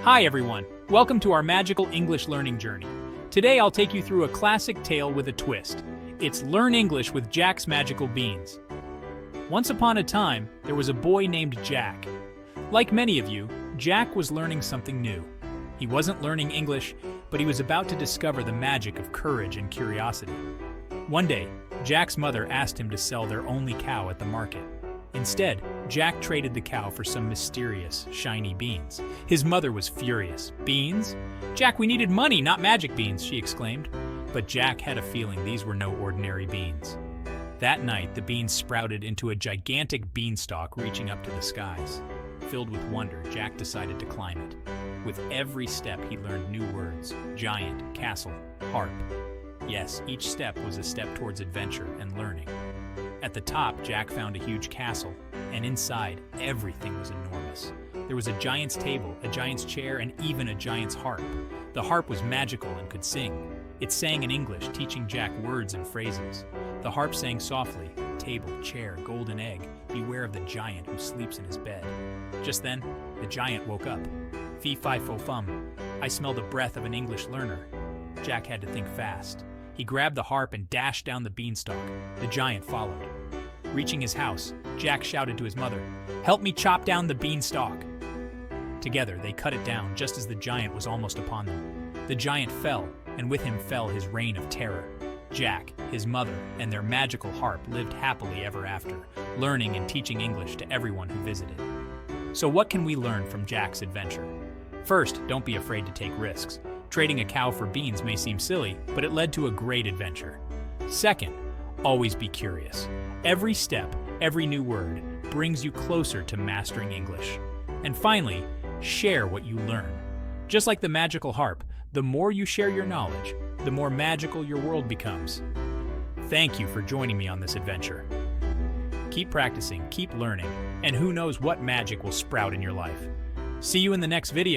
Hi everyone, welcome to our magical English learning journey. Today I'll take you through a classic tale with a twist. It's Learn English with Jack's Magical Beans. Once upon a time, there was a boy named Jack. Like many of you, Jack was learning something new. He wasn't learning English, but he was about to discover the magic of courage and curiosity. One day, Jack's mother asked him to sell their only cow at the market. Instead, Jack traded the cow for some mysterious, shiny beans. His mother was furious. "Beans? Jack, we needed money, not magic beans," she exclaimed. But Jack had a feeling these were no ordinary beans. That night, the beans sprouted into a gigantic beanstalk reaching up to the skies. Filled with wonder, Jack decided to climb it. With every step, he learned new words: giant, castle, harp. Yes, each step was a step towards adventure and learning. At the top, Jack found a huge castle, and inside, everything was enormous. There was a giant's table, a giant's chair, and even a giant's harp. The harp was magical and could sing. It sang in English, teaching Jack words and phrases. The harp sang softly: "Table, chair, golden egg, beware of the giant who sleeps in his bed." Just then, the giant woke up. "Fee-fi-fo-fum, I smell the breath of an English learner." Jack had to think fast. He grabbed the harp and dashed down the beanstalk. The giant followed. Reaching his house, Jack shouted to his mother, "Help me chop down the beanstalk." Together, they cut it down just as the giant was almost upon them. The giant fell, and with him fell his reign of terror. Jack, his mother, and their magical harp lived happily ever after, learning and teaching English to everyone who visited. So what can we learn from Jack's adventure? First, don't be afraid to take risks. Trading a cow for beans may seem silly, but it led to a great adventure. Second, always be curious. Every step, every new word, brings you closer to mastering English. And finally, share what you learn. Just like the magical harp, the more you share your knowledge, the more magical your world becomes. Thank you for joining me on this adventure. Keep practicing, keep learning, and who knows what magic will sprout in your life. See you in the next video.